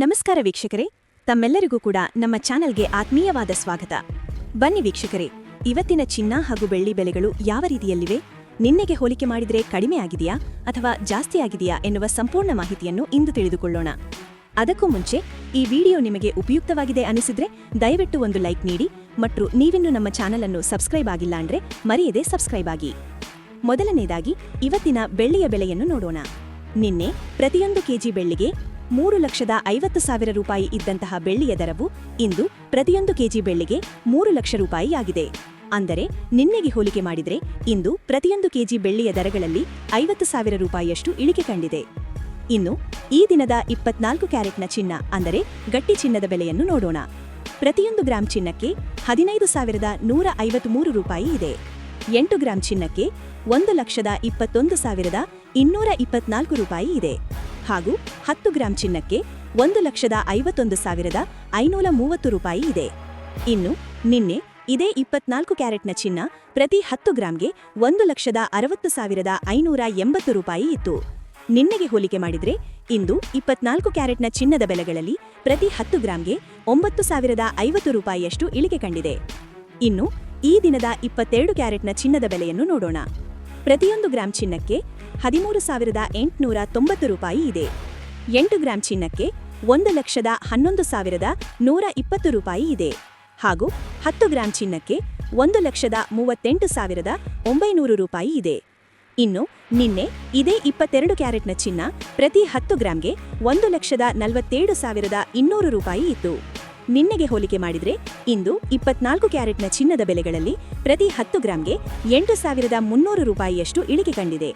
ನಮಸ್ಕಾರ ವೀಕ್ಷಕರೇ, ತಮ್ಮೆಲ್ಲರಿಗೂ ಕೂಡ ನಮ್ಮ ಚಾನೆಲ್ಗೆ ಆತ್ಮೀಯವಾದ ಸ್ವಾಗತ. ಬನ್ನಿ ವೀಕ್ಷಕರೇ, ಇವತ್ತಿನ ಚಿನ್ನ ಹಾಗೂ ಬೆಳ್ಳಿ ಬೆಲೆಗಳು ಯಾವ ರೀತಿಯಲ್ಲಿವೆ, ನಿನ್ನೆಗೆ ಹೋಲಿಕೆ ಮಾಡಿದರೆ ಕಡಿಮೆ ಆಗಿದೆಯಾ ಅಥವಾ ಜಾಸ್ತಿ ಆಗಿದೆಯಾ ಎನ್ನುವ ಸಂಪೂರ್ಣ ಮಾಹಿತಿಯನ್ನು ಇಂದು ತಿಳಿದುಕೊಳ್ಳೋಣ. ಅದಕ್ಕೂ ಮುಂಚೆ ಈ ವಿಡಿಯೋ ನಿಮಗೆ ಉಪಯುಕ್ತವಾಗಿದೆ ಅನಿಸಿದ್ರೆ ದಯವಿಟ್ಟು ಒಂದು ಲೈಕ್ ನೀಡಿ ಮತ್ತು ನೀವಿನ್ನೂ ನಮ್ಮ ಚಾನೆಲ್ ಅನ್ನು ಸಬ್ಸ್ಕ್ರೈಬ್ ಆಗಿಲ್ಲ ಅಂದ್ರೆ ಮರೆಯದೆ ಸಬ್ಸ್ಕ್ರೈಬ್ ಆಗಿ. ಮೊದಲನೇದಾಗಿ ಇವತ್ತಿನ ಬೆಳ್ಳಿಯ ಬೆಲೆಯನ್ನು ನೋಡೋಣ. ನಿನ್ನೆ ಪ್ರತಿಯೊಂದು ಕೆಜಿ ಬೆಳ್ಳಿಗೆ 3,50,000 ರೂಪಾಯಿ ಇದ್ದಂತಹ ಬೆಳ್ಳಿಯ ದರವು ಇಂದು ಪ್ರತಿಯೊಂದು ಕೆಜಿ ಬೆಳ್ಳಿಗೆ 3 ಲಕ್ಷ ರೂಪಾಯಿ ಆಗಿದೆ. ಅಂದರೆ ನಿನ್ನೆಗೆ ಹೋಲಿಕೆ ಮಾಡಿದರೆ ಇಂದು ಪ್ರತಿಯೊಂದು ಕೆಜಿ ಬೆಳ್ಳಿಯ ದರಗಳಲ್ಲಿ 50,000 ರೂಪಾಯಿಯಷ್ಟು ಇಳಿಕೆ ಕಂಡಿದೆ. ಇನ್ನು ಈ ದಿನದ 24 ಕ್ಯಾರೆಟ್ನ ಚಿನ್ನ ಅಂದರೆ ಗಟ್ಟಿ ಚಿನ್ನದ ಬೆಲೆಯನ್ನು ನೋಡೋಣ. ಪ್ರತಿಯೊಂದು ಗ್ರಾಂ ಚಿನ್ನಕ್ಕೆ 15,153 ರೂಪಾಯಿ ಇದೆ. 8 ಗ್ರಾಂ ಚಿನ್ನಕ್ಕೆ 1,21,224 ರೂಪಾಯಿ ಇದೆ. ಹಾಗೂ 10 ಗ್ರಾಂ ಚಿನ್ನಕ್ಕೆ 1,51,530 ರೂಪಾಯಿ ಇದೆ. ಇನ್ನು ನಿನ್ನೆ ಇದೇ 24 ಕ್ಯಾರೆಟ್ನ ಚಿನ್ನ ಪ್ರತಿ 10 ಗ್ರಾಂಗೆ 1,60,580 ರೂಪಾಯಿ ಇತ್ತು. ನಿನ್ನೆಗೆ ಹೋಲಿಕೆ ಮಾಡಿದರೆ ಇಂದು 24 ಕ್ಯಾರೆಟ್ನ ಚಿನ್ನದ ಬೆಲೆಗಳಲ್ಲಿ ಪ್ರತಿ 10 ಗ್ರಾಂಗೆ 9,050 ರೂಪಾಯಿಯಷ್ಟು ಇಳಿಕೆ ಕಂಡಿದೆ. ಇನ್ನು ಈ ದಿನದ 22 ಕ್ಯಾರೆಟ್ನ ಚಿನ್ನದ ಬೆಲೆಯನ್ನು ನೋಡೋಣ. ಪ್ರತಿಯೊಂದು ಗ್ರಾಂ ಚಿನ್ನಕ್ಕೆ 13,890 ರೂಪಾಯಿ ಇದೆ. 8 ಗ್ರಾಂ ಚಿನ್ನಕ್ಕೆ 1,11,120 ರೂಪಾಯಿ ಇದೆ. ಹಾಗೂ 10 ಗ್ರಾಂ ಚಿನ್ನಕ್ಕೆ 1,38,900 ರೂಪಾಯಿ ಇದೆ. ಇನ್ನು ನಿನ್ನೆ ಇದೇ 22 ಕ್ಯಾರೆಟ್ನ ಚಿನ್ನ ಪ್ರತಿ 10 ಗ್ರಾಂಗೆ 1,47,200 ರೂಪಾಯಿ ಇತ್ತು. ನಿನ್ನೆಗೆ ಹೋಲಿಕೆ ಮಾಡಿದರೆ ಇಂದು 24 ಕ್ಯಾರೆಟ್ನ ಚಿನ್ನದ ಬೆಲೆಗಳಲ್ಲಿ ಪ್ರತಿ 10 ಗ್ರಾಂಗೆ 8,300 ರೂಪಾಯಿಯಷ್ಟು ಇಳಿಕೆ ಕಂಡಿದೆ.